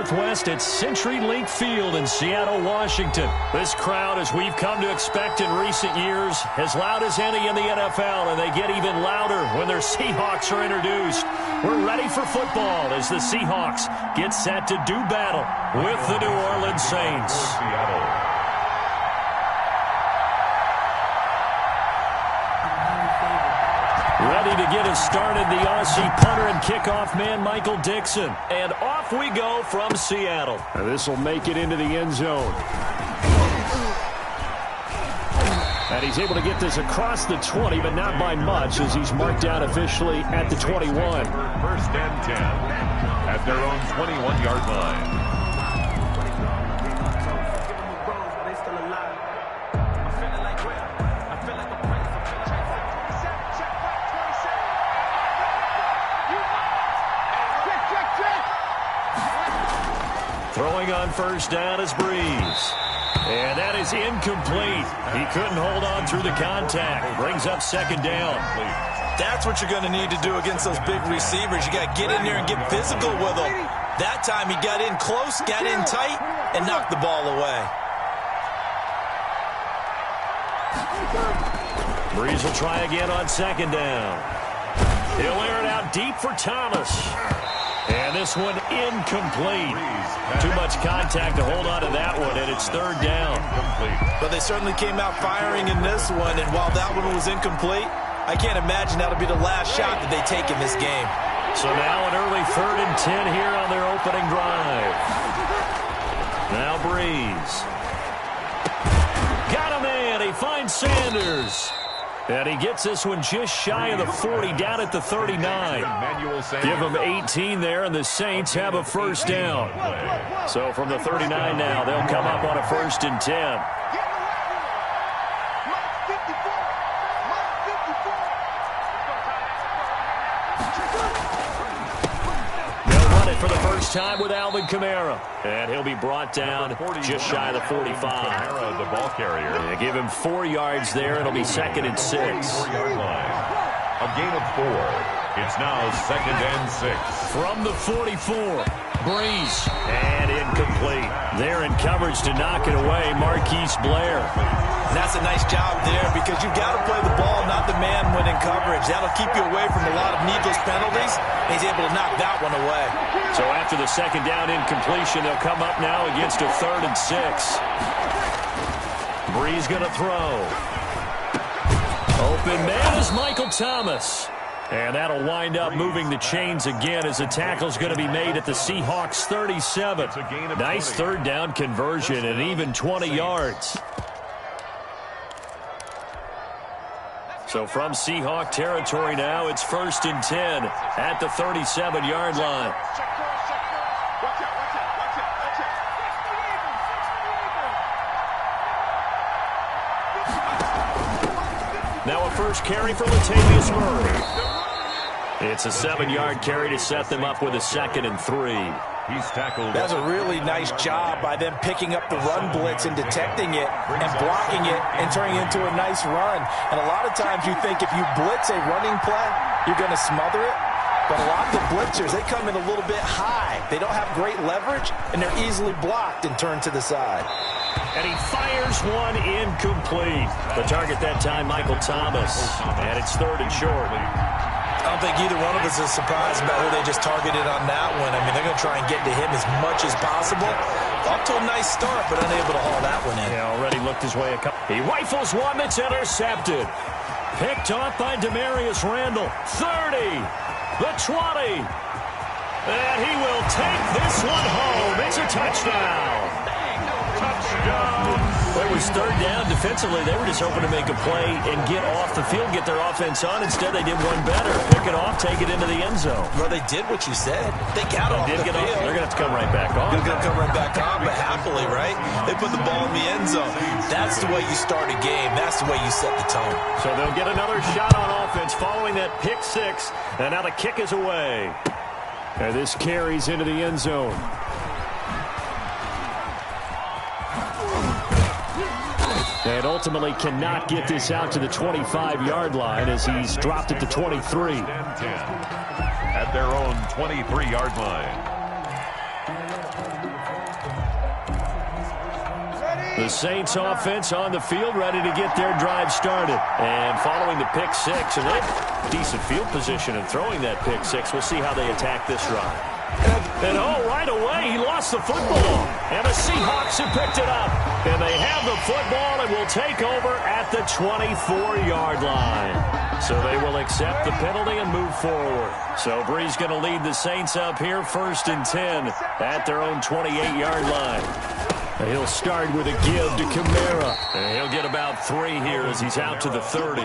Northwest at CenturyLink Field in Seattle, Washington. This crowd, as we've come to expect in recent years, as loud as any in the NFL, and they get even louder when their Seahawks are introduced. We're ready for football as the Seahawks get set to do battle with the New Orleans Saints. Ready to get us started, the Aussie punter and kickoff man, Michael Dixon. And off we go from Seattle. This will make it into the end zone. And he's able to get this across the 20, but not by much, as he's marked down officially at the 21. First and 10 at their own 21-yard line. Throwing on first down is Breeze. And that is incomplete. He couldn't hold on through the contact. Brings up second down. That's what you're going to need to do against those big receivers. You got to get in there and get physical with them. That time he got in close, got in tight, and knocked the ball away. Breeze will try again on second down. He'll air it out deep for Thomas. And this one incomplete. Too much contact to hold on to that one, and it's third down. But they certainly came out firing in this one, and while that one was incomplete, I can't imagine that'll be the last shot that they take in this game. So now an early 3rd and 10 here on their opening drive. Now Breeze. Got him in. He finds Sanders. And he gets this one just shy of the 40, down at the 39. Give them 18 there, and the Saints have a first down. So from the 39 now, they'll come up on a 1st and 10. For the first time with Alvin Kamara. And he'll be brought down just shy of the 45. Kamara, the ball carrier. They give him 4 yards there. It'll be 2nd and 6. 4-yard line. A gain of 4. It's now 2nd and 6. From the 44, Breeze. And incomplete. They're in coverage to knock it away. Marquise Blair. And that's a nice job there because you've got to play the ball, not the man when in coverage. That'll keep you away from a lot of needless penalties. And he's able to knock that one away. So after the second down incompletion, they'll come up now against a 3rd and 6. Breeze going to throw. Open man is Michael Thomas. And that'll wind up moving the chains again as the tackle's going to be made at the Seahawks 37. Nice 3rd down conversion and even 20 yards. So from Seahawk territory now, it's 1st and 10 at the 37-yard line. Now a first carry for Latavius Murray. It's a 7-yard carry to set them up with a 2nd and 3. He's tackled. That's a really nice job by them picking up the run blitz and detecting it and blocking it and turning it into a nice run. And a lot of times you think if you blitz a running play, you're going to smother it. But a lot of the blitzers, they come in a little bit high. They don't have great leverage, and they're easily blocked and turned to the side. And he fires one incomplete. The target that time, Michael Thomas. And it's 3rd and short. I don't think either one of us is surprised about who they just targeted on that one. I mean, they're going to try and get to him as much as possible. Off to a nice start, but unable to haul that one in. Yeah, already looked his way a couple. He rifles one that's intercepted. Picked off by DeMarius Randall. 30. The 20. And he will take this one home. It's a touchdown. Touchdown. It was 3rd down. Defensively, they were just hoping to make a play and get off the field, get their offense on. Instead, they did one better. Pick it off, take it into the end zone. Well, they did what you said. They got off the field. They're going to have to come right back on. They're going to come right back on, but happily, right? They put the ball in the end zone. That's the way you start a game. That's the way you set the tone. So they'll get another shot on offense following that pick 6. And now the kick is away. And this carries into the end zone. And ultimately cannot get this out to the 25-yard line as he's dropped at the 23. At their own 23-yard line. The Saints offense on the field, ready to get their drive started. And following the pick six, and they have decent field position in throwing that pick six. We'll see how they attack this drive. And right away, he lost the football. And the Seahawks have picked it up. And they have the football and will take over at the 24-yard line. So they will accept the penalty and move forward. So Bree's going to lead the Saints up here, 1st and 10 at their own 28-yard line. He'll start with a give to Kamara. And he'll get about 3 here as he's out to the 30.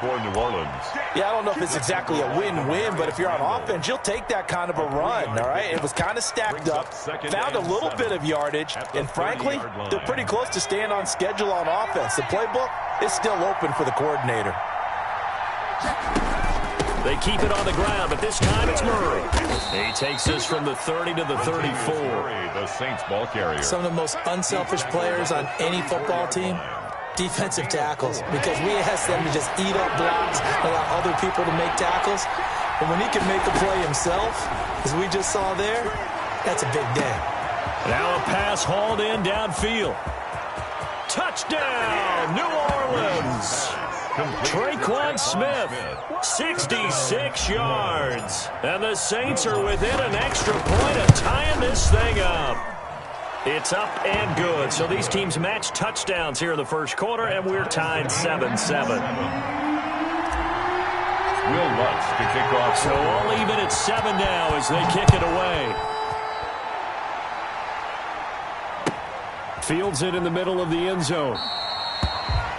For New Orleans. Yeah, I don't know if it's exactly a win-win, but if you're on offense, you'll take that kind of a run, all right? It was kind of stacked up, found a little bit of yardage, and frankly, they're pretty close to staying on schedule on offense. The playbook is still open for the coordinator. They keep it on the ground, but this time it's Murray. He takes this from the 30 to the 34. The Saints ball carrier. Some of the most unselfish players on any football team, defensive tackles, because we ask them to just eat up blocks, allow other people to make tackles. But when he can make a play himself, as we just saw there, that's a big day. Now a pass hauled in downfield. Touchdown, New Orleans. Traquan Smith, 66 yards. And the Saints are within an extra point of tying this thing up. It's up and good. So these teams match touchdowns here in the first quarter, and we're tied 7-7. Will Lutz to kick off. So all even at 7 now as they kick it away. Fields it in the middle of the end zone.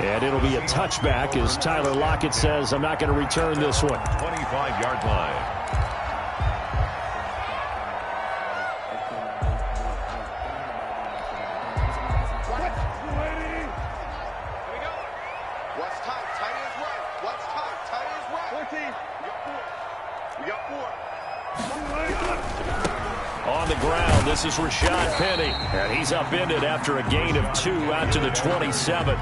And it'll be a touchback as Tyler Lockett says, I'm not going to return this one. 25-yard line. What's tight? Tight is right. What's tight? Tight is right. 14. We got 4. On the ground, this is Rashad Penny. And he's upended after a gain of 2 out to the 27.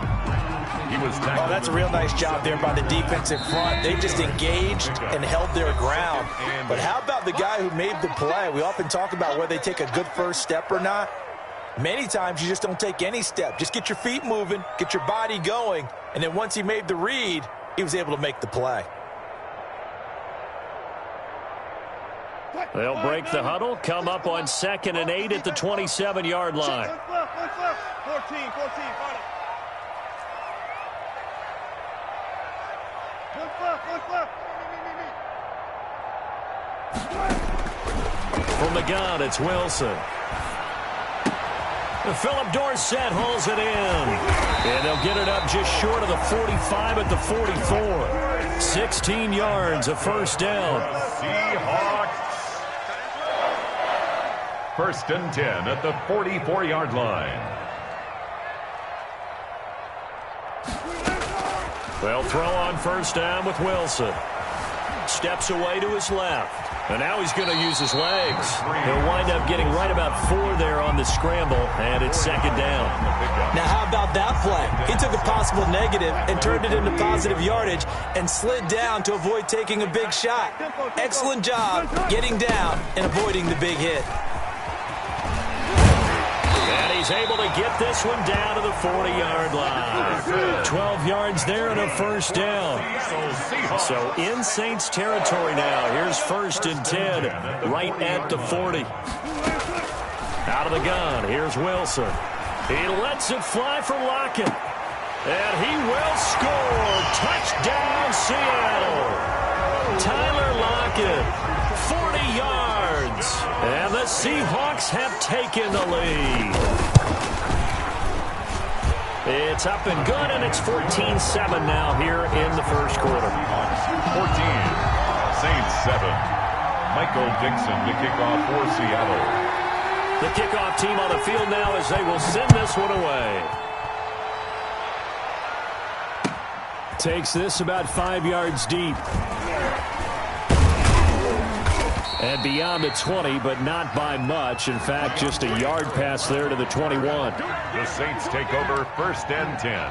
Oh, that's a real nice job there by the defensive front. They just engaged and held their ground. But how about the guy who made the play? We often talk about whether they take a good first step or not. Many times you just don't take any step. Just get your feet moving, get your body going, and then once he made the read, he was able to make the play. They'll break the huddle, come up on 2nd and 8 at the 27-yard line. 14. From the gun, it's Wilson. Philip Dorsett holds it in. And they'll get it up just short of the 45 at the 44. 16 yards, a first down. Seahawks. 1st and 10 at the 44-yard line. They'll throw on first down with Wilson. Steps away to his left. And now he's going to use his legs. He'll wind up getting right about 4 there on the scramble, and it's 2nd down. Now, how about that play? He took a possible negative and turned it into positive yardage and slid down to avoid taking a big shot. Excellent job getting down and avoiding the big hit. And he's able to get this one down to the 40-yard line. 12 yards there and a first down. So in Saints territory now. Here's 1st and 10 right at the 40. Out of the gun. Here's Wilson. He lets it fly for Lockett. And he will score. Touchdown, Seattle. Tyler Lockett, 40 yards. And the Seahawks have taken the lead. It's up and good, and it's 14-7 now here in the first quarter. 14, Saints 7. Michael Dixon to kick off for Seattle. The kickoff team on the field now as they will send this one away. Takes this about 5 yards deep. And beyond the 20, but not by much. In fact, just a yard pass there to the 21. The Saints take over 1st and 10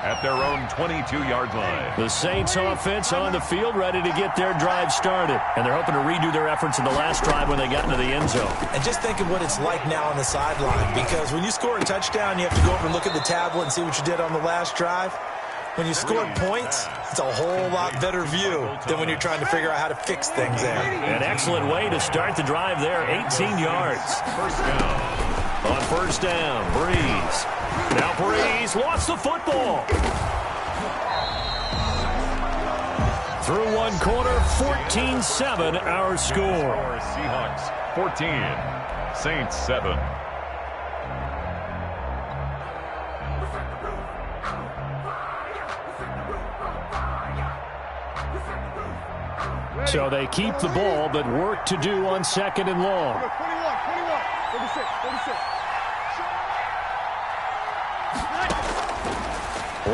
at their own 22-yard line. The Saints offense on the field, ready to get their drive started. And they're hoping to redo their efforts in the last drive when they got into the end zone. And just think of what it's like now on the sideline, because when you score a touchdown, you have to go over and look at the tablet and see what you did on the last drive. When you scored points, it's a whole lot better view than when you're trying to figure out how to fix things there. An excellent way to start the drive there, 18 yards. First down. On first down, Breeze. Now Breeze lost the football. Through one quarter, 14-7 our score. Seahawks 14, Saints 7. So they keep the ball, but work to do on second and long. 21, 36.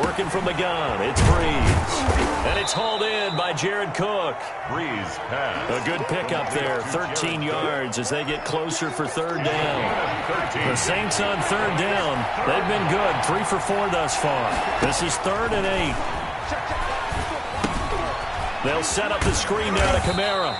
Working from the gun, it's Breeze. And it's hauled in by Jared Cook. Breeze pass. A good pickup there, 13 yards as they get closer for third down. 13. The Saints on third down. They've been good, 3 for 4 thus far. This is 3rd and 8. They'll set up the screen down to Kamara.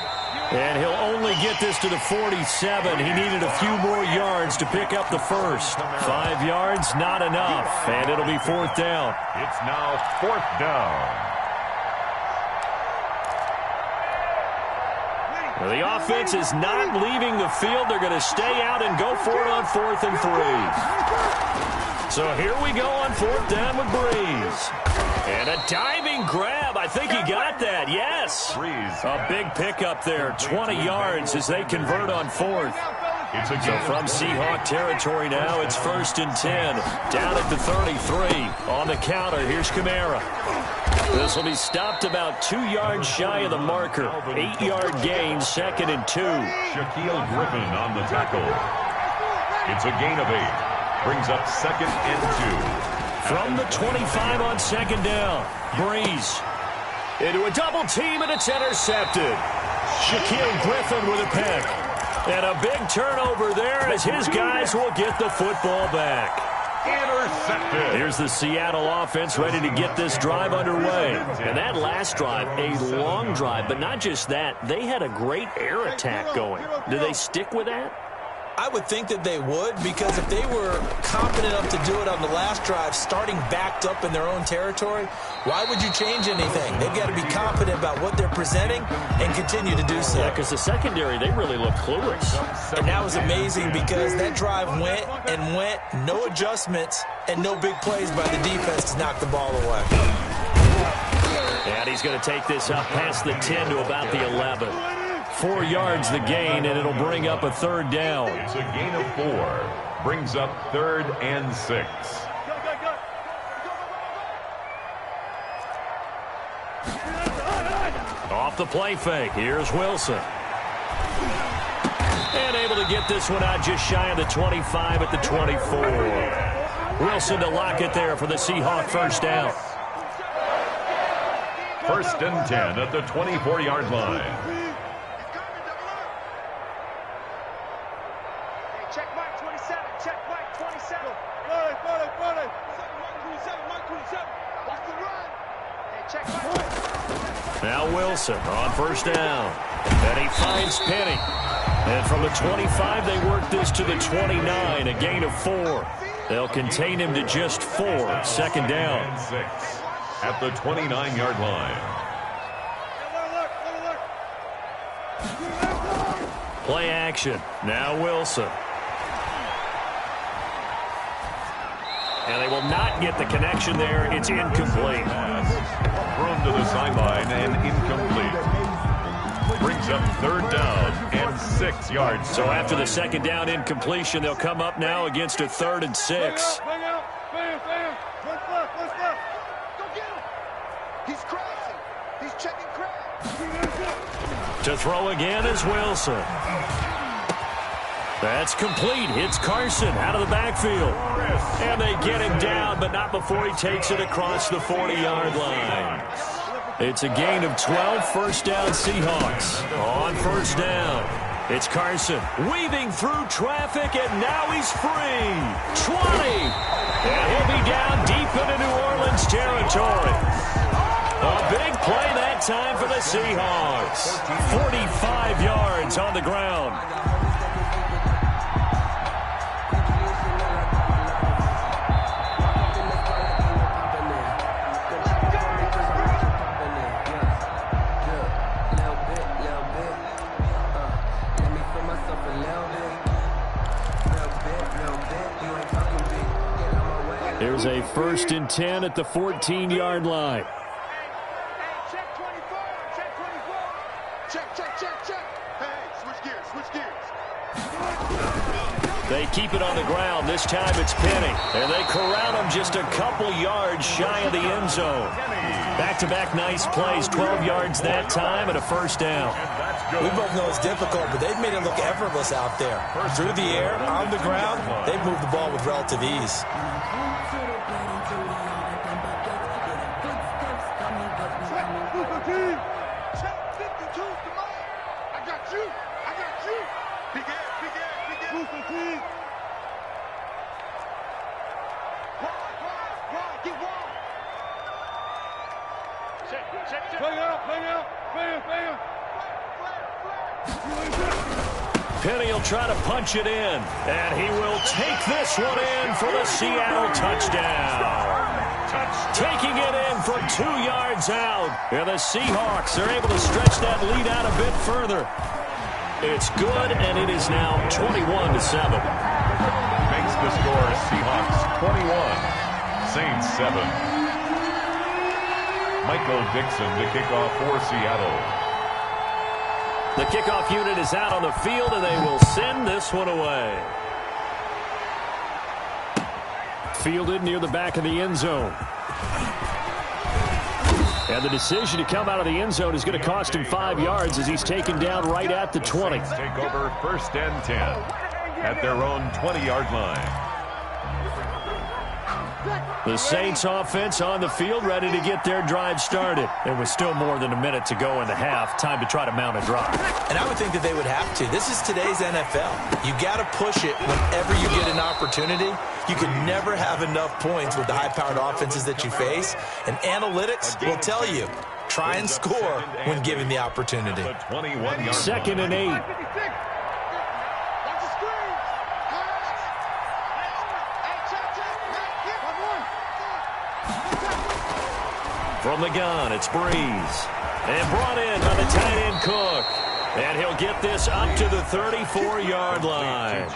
And he'll only get this to the 47. He needed a few more yards to pick up the first. 5 yards, not enough. And it'll be 4th down. It's now 4th down. Well, the offense is not leaving the field. They're going to stay out and go for it on 4th and 3. So here we go on 4th down with Breeze. And a diving grab. I think he got that. Yes. Breeze. A big pickup there. 20 yards as they convert on 4th. It's a So from Seahawk territory now, it's 1st and 10. Down at the 33. On the counter, here's Kamara. This will be stopped about 2 yards shy of the marker. 8-yard gain, 2nd and 2. Shaquille Griffin on the tackle. It's a gain of 8. Brings up 2nd and 2. From the 25 on 2nd down. Breeze. Into a double team, and it's intercepted. Shaquille Griffin with a pick. And a big turnover there as his guys will get the football back. Intercepted. Here's the Seattle offense ready to get this drive underway. And that last drive, a long drive, but not just that. They had a great air attack going. Do they stick with that? I would think that they would, because if they were confident enough to do it on the last drive, starting backed up in their own territory, why would you change anything? They've got to be confident about what they're presenting and continue to do so. Yeah, because the secondary, they really looked clueless. And that was amazing because that drive went and went, no adjustments, and no big plays by the defense to knock the ball away. And he's going to take this up past the 10 to about the 11. 4 yards the gain, and it'll bring up a 3rd down. It's a gain of 4. Brings up 3rd and 6. Off the play fake. Here's Wilson. And able to get this one out just shy of the 25 at the 24. Wilson to lock it there for the Seahawk 1st down. 1st and 10 at the 24-yard line. Check Mike 27. Check Mike 27. Watch the run. Hey, check Mike. Now Wilson on 1st down. And he finds Penny. And from the 25, they work this to the 29, a gain of 4. They'll contain him to just 4, 2nd down. And 6 at the 29-yard line. Play action. Now Wilson. And they will not get the connection there. It's incomplete. Pass. Thrown to the sideline and incomplete. Brings up 3rd down and 6 yards. So after the 2nd down incompletion, they'll come up now against a 3rd and 6. Bang out. Bam. What's left? Go get him. He's crashing. He's checking crash. To throw again is Wilson. That's complete. Hits Carson out of the backfield. And they get him down, but not before he takes it across the 40-yard line. It's a gain of 12, 1st down Seahawks on 1st down. It's Carson weaving through traffic, and now he's free. 20. And he'll be down deep into New Orleans territory. A big play that time for the Seahawks. 45 yards on the ground. Here's a 1st and 10 at the 14-yard line. Check 24. Check 24. Check. Hey, switch gears. They keep it on the ground. This time it's Penny. And they corral him just a couple yards shy of the end zone. Back-to-back nice plays. 12 yards that time and a 1st down. We both know it's difficult, but they've made it look effortless out there. Through the air, on the ground, they've moved the ball with relative ease. Check 52, come on. I got you. Big ass. Wide, get wide. Check. Play out. Bam. Penny will try to punch it in, and he will take this one in for the Seattle touchdown. Taking it in from 2 yards out. And the Seahawks are able to stretch that lead out a bit further. It's good, and it is now 21-7. Makes the score Seahawks 21, Saints 7. Michael Dixon to kick off for Seattle. The kickoff unit is out on the field, and they will send this one away. Fielded near the back of the end zone. And the decision to come out of the end zone is going to cost him 5 yards as he's taken down right at the 20. Take over 1st and 10 at their own 20-yard line. The Saints offense on the field ready to get their drive started. There was still more than a minute to go in the half. Time to try to mount a drive. And I would think that they would have to. This is today's NFL. You got to push it whenever you get an opportunity. You can never have enough points with the high-powered offenses that you face. And analytics will tell you, try and score when given the opportunity. 2nd and 8. From the gun, it's Breeze. And brought in by the tight end Cook. And he'll get this up to the 34-yard line.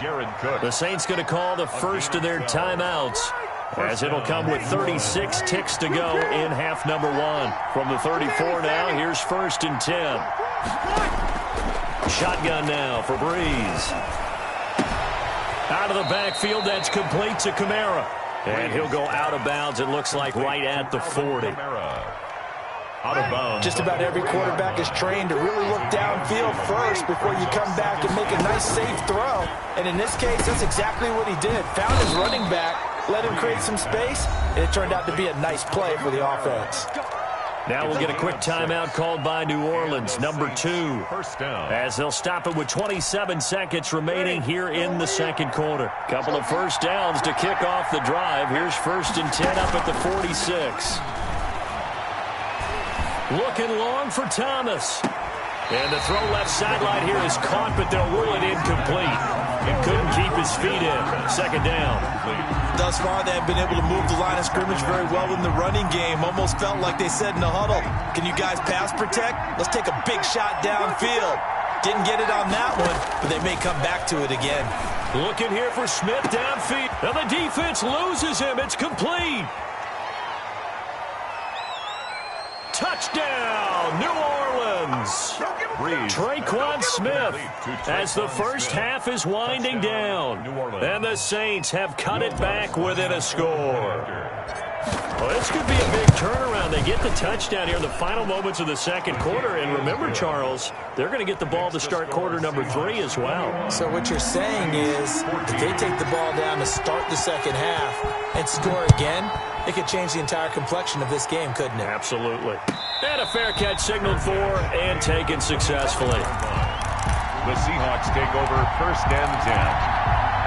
The Saints going to call the first of their timeouts, as it'll come with 36 ticks to go in half number 1. From the 34 now, here's 1st and 10. Shotgun now for Breeze. Out of the backfield, that's complete to Kamara. And he'll go out of bounds, it looks like, right at the 40. Out of bounds. Just about every quarterback is trained to really look downfield first before you come back and make a nice, safe throw. And in this case, that's exactly what he did. Found his running back, let him create some space, and it turned out to be a nice play for the offense. Now we'll get a quick timeout called by New Orleans, number 2. 1st down. As they'll stop it with 27 seconds remaining here in the second quarter. Couple of 1st downs to kick off the drive. Here's 1st and 10 up at the 46. Looking long for Thomas. And the throw left sideline here is caught, but they'll rule it incomplete. And couldn't keep his feet in. 2nd down. Thus far, they have been able to move the line of scrimmage very well in the running game. Almost felt like they said in the huddle, can you guys pass protect? Let's take a big shot downfield. Didn't get it on that one, but they may come back to it again. Looking here for Smith downfield. And the defense loses him. It's complete. Touchdown, New Orleans. Traquan Smith as the first half is winding down. And the Saints have cut it back within a score. Well, this could be a big turnaround. They get the touchdown here in the final moments of the second quarter. And remember, Charles, they're going to get the ball to start quarter number 3 as well. So what you're saying is if they take the ball down to start the second half and score again, it could change the entire complexion of this game, couldn't it? Absolutely. And a fair catch signaled for and taken successfully. The Seahawks take over 1st and 10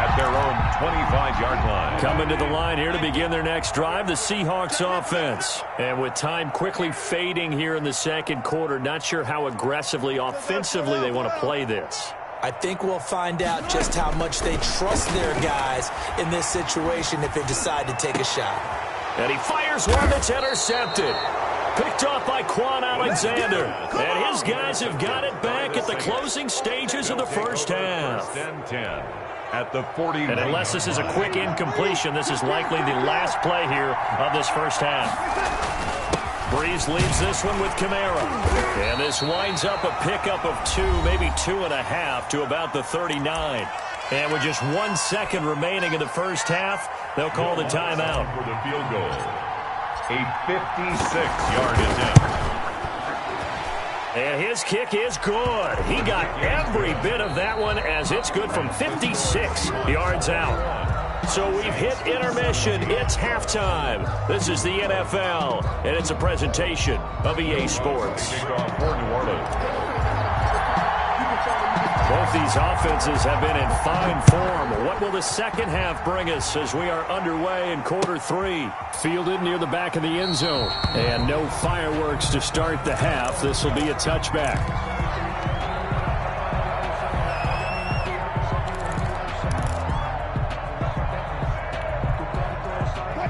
at their own 25-yard line. Coming to the line here to begin their next drive, the Seahawks offense. And with time quickly fading here in the second quarter, not sure how aggressively, offensively they want to play this. I think we'll find out just how much they trust their guys in this situation if they decide to take a shot. And he fires one that's intercepted. Picked off by Quan Alexander. And his guys have got it back at the closing stages of the first half. 10 at the 40. And unless this is a quick incompletion, this is likely the last play here of this first half. Breeze leads this one with Kamara. And this winds up a pickup of 2, maybe 2.5 to about the 39. And with just 1 second remaining in the first half, they'll call the timeout. For the field goal. A 56-yard attempt. And his kick is good. He got every bit of that one as it's good from 56 yards out. So we've hit intermission. It's halftime. This is the NFL, and it's a presentation of EA Sports. Kickoff for New Orleans. Both these offenses have been in fine form. What will the second half bring us as we are underway in quarter 3? Fielded near the back of the end zone. And no fireworks to start the half. This will be a touchback.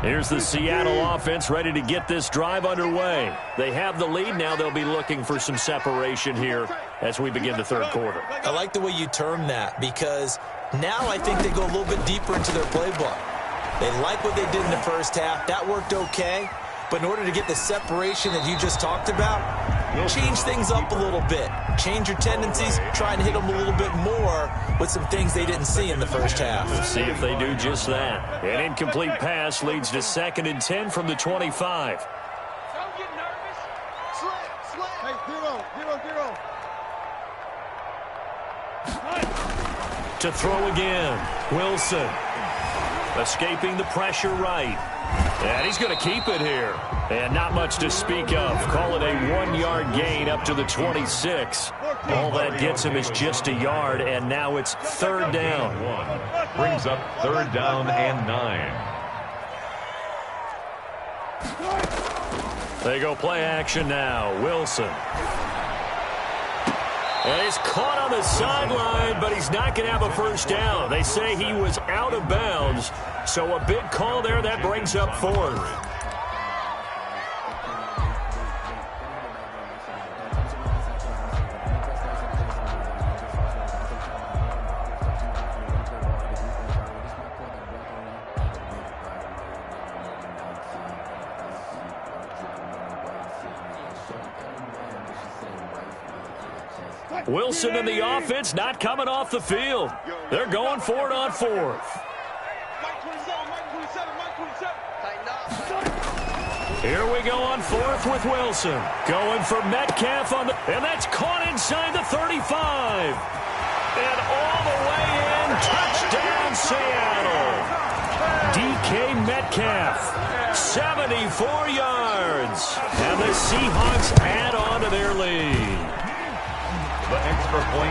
Here's the Seattle offense ready to get this drive underway. They have the lead. Now they'll be looking for some separation here as we begin the third quarter. I like the way you term that because now I think they go a little bit deeper into their playbook. They like what they did in the first half. That worked okay. But in order to get the separation that you just talked about, change things up a little bit. Change your tendencies, try and hit them a little bit more with some things they didn't see in the first half. We'll see if they do just that. An incomplete pass leads to 2nd and 10 from the 25. Don't get nervous. Slant. Hey, zero. To throw again. Wilson. Escaping the pressure right. And he's going to keep it here. And not much to speak of. Call it a 1-yard gain up to the 26. All that gets him is just a yard, and now it's 3rd down. Brings up 3rd down and 9. They go play action now. Wilson. And he's caught on the sideline, but he's not going to have a first down. They say he was out of bounds, so a big call there. That brings up 4th. Wilson and the offense not coming off the field. They're going for it on 4th. Here we go on 4th with Wilson. Going for Metcalf on the... And that's caught inside the 35. And all the way in. Touchdown, Seattle. DK Metcalf. 74 yards. And the Seahawks add on to their lead.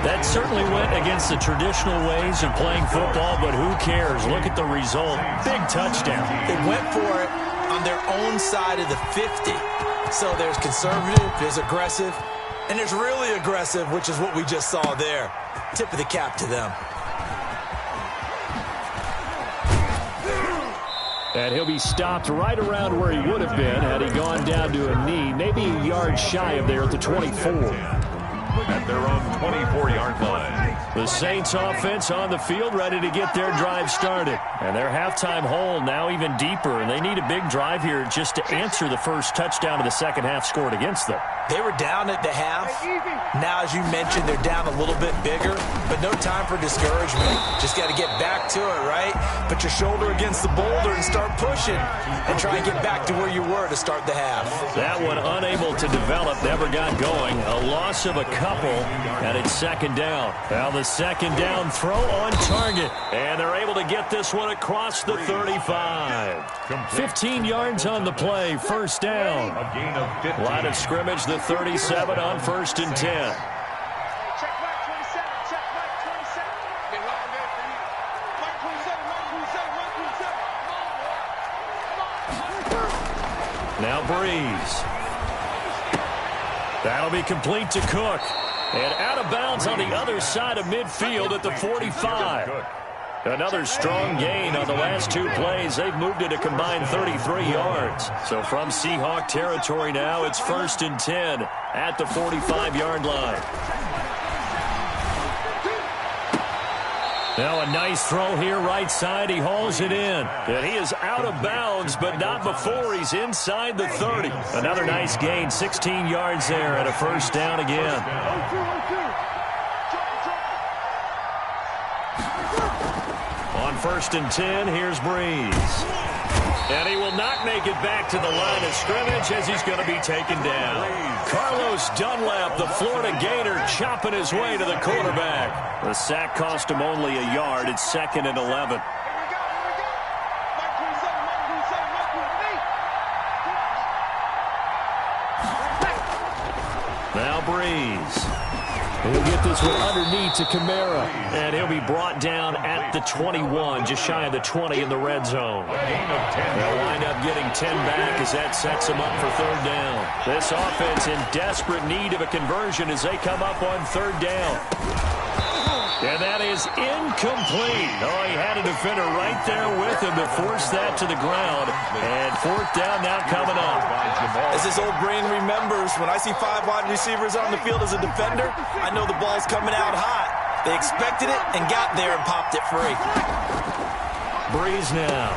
That certainly went against the traditional ways of playing football, but who cares? Look at the result. Big touchdown. They went for it on their own side of the 50. So there's conservative, there's aggressive, and there's really aggressive, which is what we just saw there. Tip of the cap to them. And he'll be stopped right around where he would have been had he gone down to a knee, maybe a yard shy of there at the 24. At their own 24-yard line. The Saints offense on the field ready to get their drive started. And their halftime hole now even deeper, and they need a big drive here just to answer the first touchdown of the second half scored against them. They were down at the half. Now, as you mentioned, they're down a little bit bigger, but no time for discouragement. Just got to get back to it, right? Put your shoulder against the boulder and start pushing and try and get back to where you were to start the half. That one unable to develop, never got going. A loss of a couple, and it's 2nd down. Now the 2nd down throw on target, and they're able to get this one across the 35. 15 yards on the play, 1st down. A gain of 15. Line of scrimmage, the 37 on 1st and 10. Now Breeze. That'll be complete to Cook. And out of bounds on the other side of midfield at the 45. Another strong gain on the last two plays. They've moved it a combined 33 yards. So from Seahawk territory now, it's 1st and 10 at the 45-yard line. Now a nice throw here right side. He hauls it in. And he is out of bounds, but not before he's inside the 30. Another nice gain, 16 yards there and a 1st down again. On 1st and 10, here's Breeze. And he will not make it back to the line of scrimmage as he's going to be taken down. Carlos Dunlap, the Florida Gator, chopping his way to the quarterback. The sack cost him only a yard. It's 2nd and 11. Now Breeze. He'll get this one underneath to Kamara. And he'll be brought down at the 21, just shy of the 20 in the red zone. They'll wind up getting 10 back as that sets them up for 3rd down. This offense in desperate need of a conversion as they come up on 3rd down. And that is incomplete. Oh, he had a defender right there with him to force that to the ground. And 4th down now coming up. As this old brain remembers, when I see 5 wide receivers on the field as a defender, I know the ball's coming out hot. They expected it and got there and popped it free. Breeze now.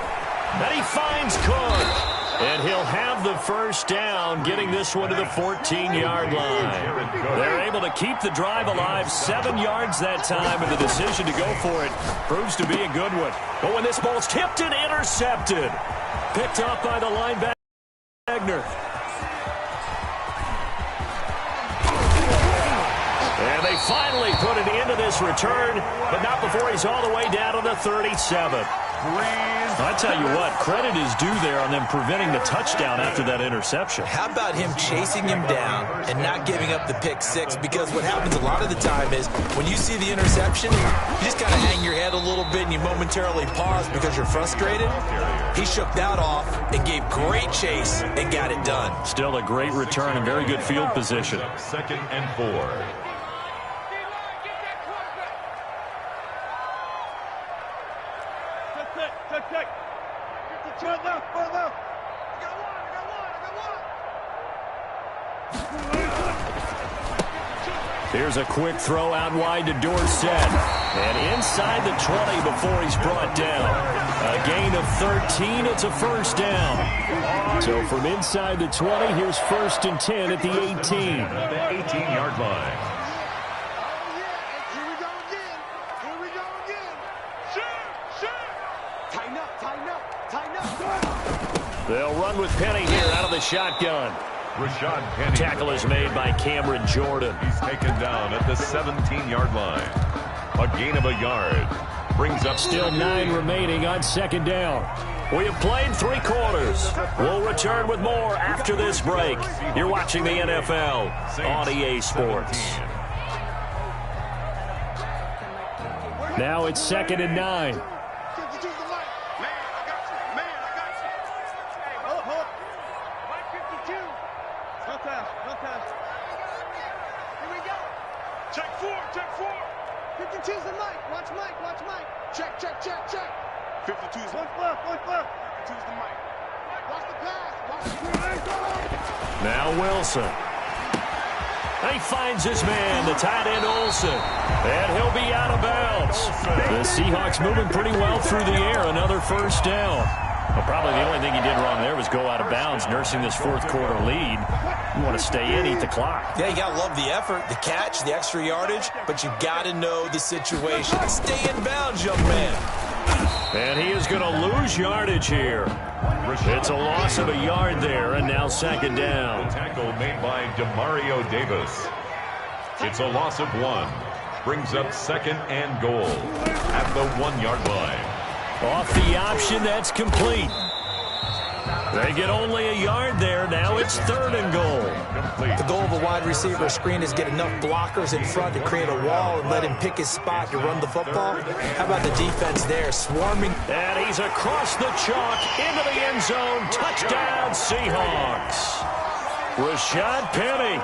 And he finds Cook. And he'll have the 1st down, getting this one to the 14-yard line. They're able to keep the drive alive, 7 yards that time, and the decision to go for it proves to be a good one. But when this ball's tipped and intercepted, picked off by the linebacker, Wagner. And they finally put an end to this return, but not before he's all the way down to the 37. I tell you what, credit is due there on them preventing the touchdown after that interception. How about him chasing him down and not giving up the pick six? Because what happens a lot of the time is when you see the interception, you just kind of hang your head a little bit and you momentarily pause because you're frustrated. He shook that off and gave great chase and got it done. Still a great return and very good field position. 2nd and 4. Here's a quick throw out wide to Dorsett. And inside the 20 before he's brought down. A gain of 13. It's a 1st down. So from inside the 20, here's 1st and 10 at the 18. The 18-yard line. Here we go again. Here we go again. Shoot! Tighten up, tighten up, tighten up. They'll run with Penny here out of the shotgun. Rashad Penny. Tackle is made by Cameron Jordan. He's taken down at the 17-yard line. A gain of a yard. Brings up still 9 remaining on 2nd down. We have played 3 quarters. We'll return with more after this break. You're watching the NFL on EA Sports. Now it's 2nd and 9. Check. 52's one left. 52's the mic. Watch the pass. Now Wilson. He finds his man, the tight end Olsen. And he'll be out of bounds. The Seahawks moving pretty well through the air. Another 1st down. Well, probably the only thing he did wrong there was go out of bounds, nursing this 4th quarter lead. You want to stay in, eat the clock. Yeah, you got to love the effort, the catch, the extra yardage, but you got to know the situation. Stay in bounds, young man. And he is going to lose yardage here. It's a loss of a yard there, and now 2nd down. The tackle made by Demario Davis. It's a loss of 1. Brings up 2nd and goal at the 1-yard line. Off the option, that's complete. They get only a yard there. Now it's 3rd and goal. The goal of a wide receiver screen is get enough blockers in front to create a wall and let him pick his spot to run the football. How about the defense there, swarming? And he's across the chalk into the end zone. Touchdown, Seahawks. Rashad Penny,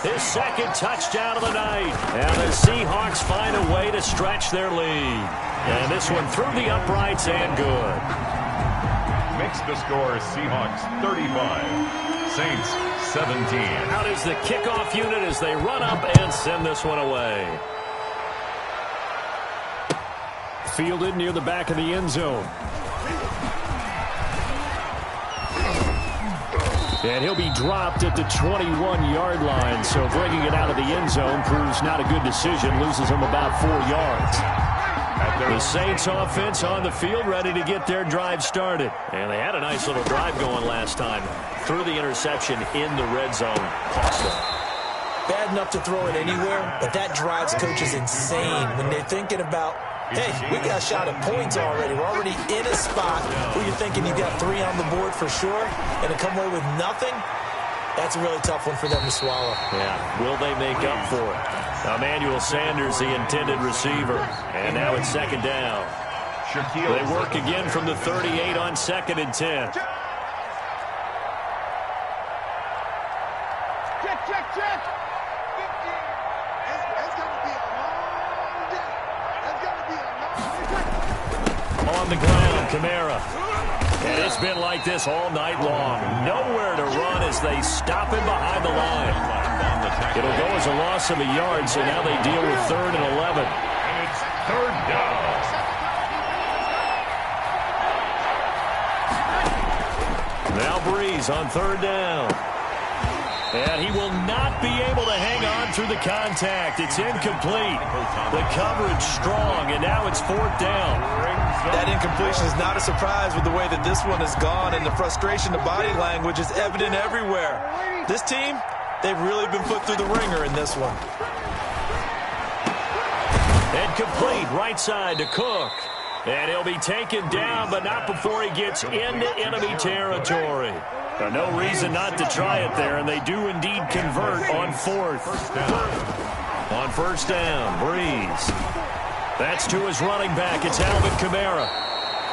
his 2nd touchdown of the night. And the Seahawks find a way to stretch their lead. And this one through the uprights and good. Makes the score Seahawks 35, Saints 17. Out is the kickoff unit as they run up and send this one away. Fielded near the back of the end zone. And he'll be dropped at the 21-yard line, so bringing it out of the end zone proves not a good decision, loses him about 4 yards. The Saints offense on the field ready to get their drive started. And they had a nice little drive going last time. Threw the interception in the red zone. Cost them. Bad enough to throw it anywhere, but that drives coaches insane when they're thinking about, hey, we got a shot at points already. We're already in a spot where you're thinking you got 3 on the board for sure, and to come away with nothing, that's a really tough one for them to swallow. Yeah, will they make up for it? Emmanuel Sanders, the intended receiver, and now it's 2nd down. They work again from the 38 on 2nd and 10. Check. It's going to be a long day. It's going to be a long day. On the ground, Kamara. And it's been like this all night long. Nowhere to run as they stop him behind the line. It'll go as a loss of a yard, so now they deal with 3rd and 11. And it's 3rd down. Now Breeze on 3rd down. And he will not be able to hang on through the contact. It's incomplete. The coverage strong, and now it's 4th down. That incompletion is not a surprise with the way that this one has gone, and the frustration, the body language is evident everywhere. This team, they've really been put through the ringer in this one. And complete right side to Cook. And he'll be taken down, but not before he gets into enemy territory. No reason not to try it there, and they do indeed convert on 4th. On 1st down, Breeze. That's to his running back. It's Alvin Kamara.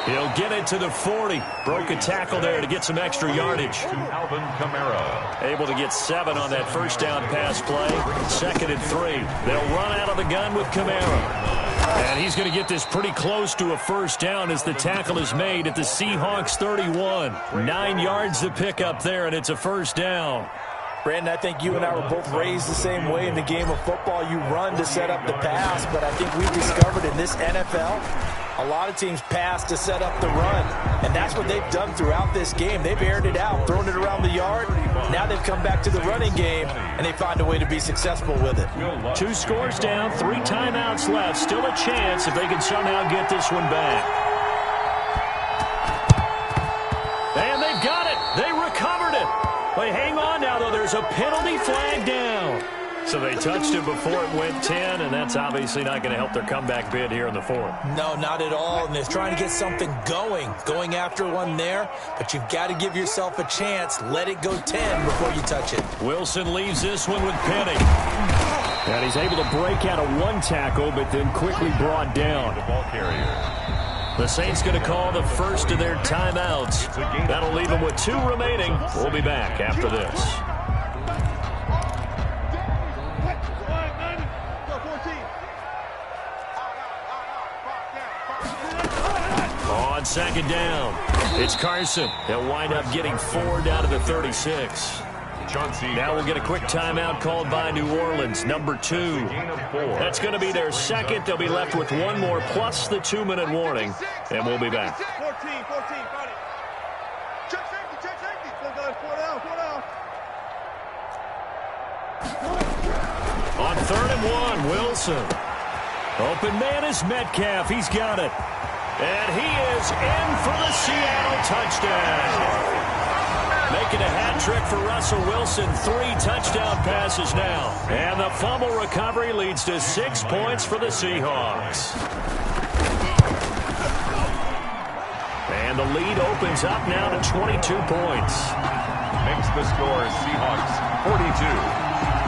He'll get it to the 40. Broke a tackle there to get some extra yardage. Alvin Kamara. Able to get 7 on that 1st down pass play. 2nd and 3. They'll run out of the gun with Kamara. And he's going to get this pretty close to a 1st down as the tackle is made at the Seahawks 31. 9 yards to pick up there, and it's a 1st down. Brandon, I think you and I were both raised the same way in the game of football. You run to set up the pass, but I think we've discovered in this NFL, a lot of teams pass to set up the run, and that's what they've done throughout this game. They've aired it out, thrown it around the yard. Now they've come back to the running game, and they find a way to be successful with it. 2 scores down, 3 timeouts left. Still a chance if they can somehow get this one back. And they've got it. They recovered it. But hang on now, though. There's a penalty flag down. So they touched it before it went 10, and that's obviously not going to help their comeback bid here in the 4th. No, not at all, and they're trying to get something going after one there, but you've got to give yourself a chance. Let it go 10 before you touch it. Wilson leaves this one with Penny. And he's able to break out of 1 tackle, but then quickly brought down. The ball carrier. The Saints going to call the first of their timeouts. That'll leave them with 2 remaining. We'll be back after this. On 2nd down, it's Carson. He'll wind up getting 4 down to the 36. Now we'll get a quick timeout called by New Orleans, number 2. That's going to be their 2nd. They'll be left with 1 more plus the 2-minute warning, and we'll be back. 14, got it. Check safety. 4 down. On 3rd and 1, Wilson. Open man is Metcalf. He's got it. And he is in for the Seattle touchdown. Making a hat trick for Russell Wilson. 3 touchdown passes now. And the fumble recovery leads to 6 points for the Seahawks. And And the lead opens up now to 22 points. Makes the score Seahawks 42,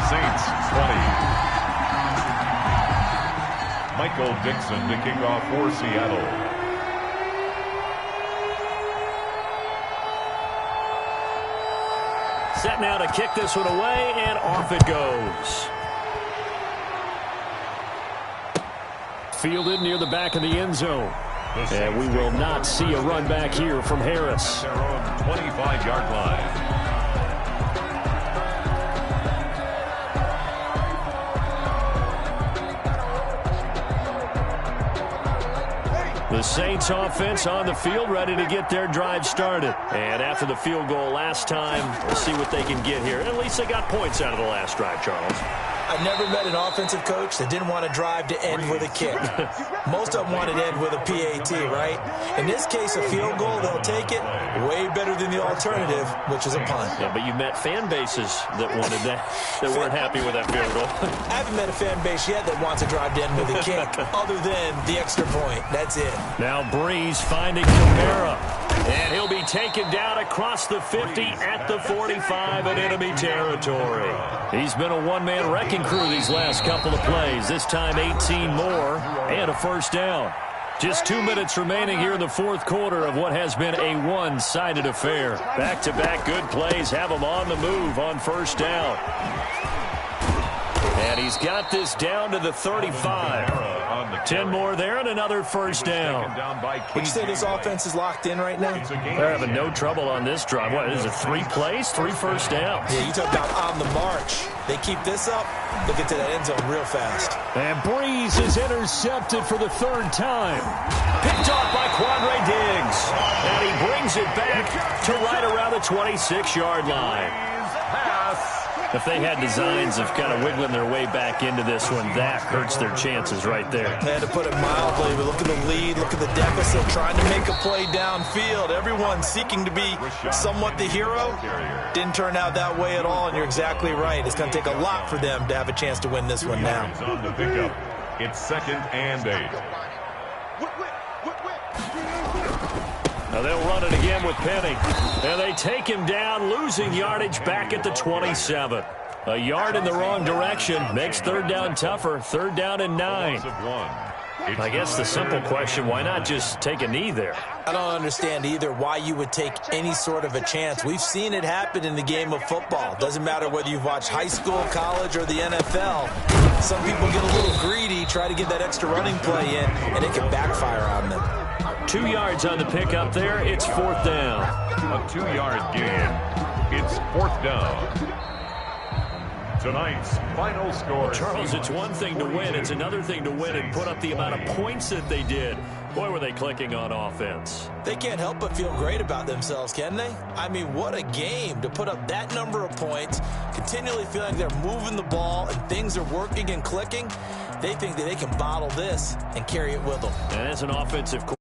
Saints 20. Michael Dixon to kick off for Seattle. Set now to kick this one away, and off it goes. Fielded near the back of the end zone. And we will not see a run back here from Harris. Their own 25-yard line. The Saints offense on the field, ready to get their drive started. And after the field goal last time, we'll see what they can get here. At least they got points out of the last drive, Charles. I've never met an offensive coach that didn't want to drive to end with a kick. Most of them wanted to end with a PAT, right? In this case, a field goal, they'll take it. Way better than the alternative, which is a punt. Yeah, but you met fan bases that wanted that, that weren't happy with that field goal. I haven't met a fan base yet that wants to drive to end with a kick, other than the extra point. That's it. Now Breeze finding Kamara. And he'll be taken down across the 50 at the 45 in enemy territory. He's been a one-man wrecking crew these last couple of plays. This time 18 more and a first down. Just 2 minutes remaining here in the fourth quarter of what has been a one-sided affair. Back-to-back good plays have him on the move on first down. And he's got this down to the 35. 10 more there and another first down. Would you say this offense is locked in right now? They're having no trouble on this drive. What is it, 3 plays, 3 first downs? Yeah, you talk about on the march. They keep this up, they'll get to that end zone real fast. And Breeze is intercepted for the third time. Picked off by Quandre Diggs. And he brings it back to right around the 26-yard line. If they had designs of kind of wiggling their way back into this one, that hurts their chances right there. They had to put it mildly, but look at the lead, look at the deficit, trying to make a play downfield. Everyone seeking to be somewhat the hero. Didn't turn out that way at all, and you're exactly right. It's going to take a lot for them to have a chance to win this one now. On the pickup. It's 2nd and 8. Now they'll run it again with Penny. And they take him down, losing yardage back at the 27. A yard in the wrong direction makes third down tougher. 3rd down and 9. I guess the simple question, why not just take a knee there? I don't understand either why you would take any sort of a chance. We've seen it happen in the game of football. Doesn't matter whether you've watched high school, college, or the NFL. Some people get a little greedy, try to get that extra running play in, and it can backfire on them. 2 yards on the pickup there. It's 4th down. A 2-yard gain. It's 4th down. Tonight's final score. Charles, it's one thing to win. It's another thing to win and put up the amount of points that they did. Boy, were they clicking on offense. They can't help but feel great about themselves, can they? I mean, what a game to put up that number of points, continually feeling they're moving the ball and things are working and clicking. They think that they can bottle this and carry it with them. And as an offensive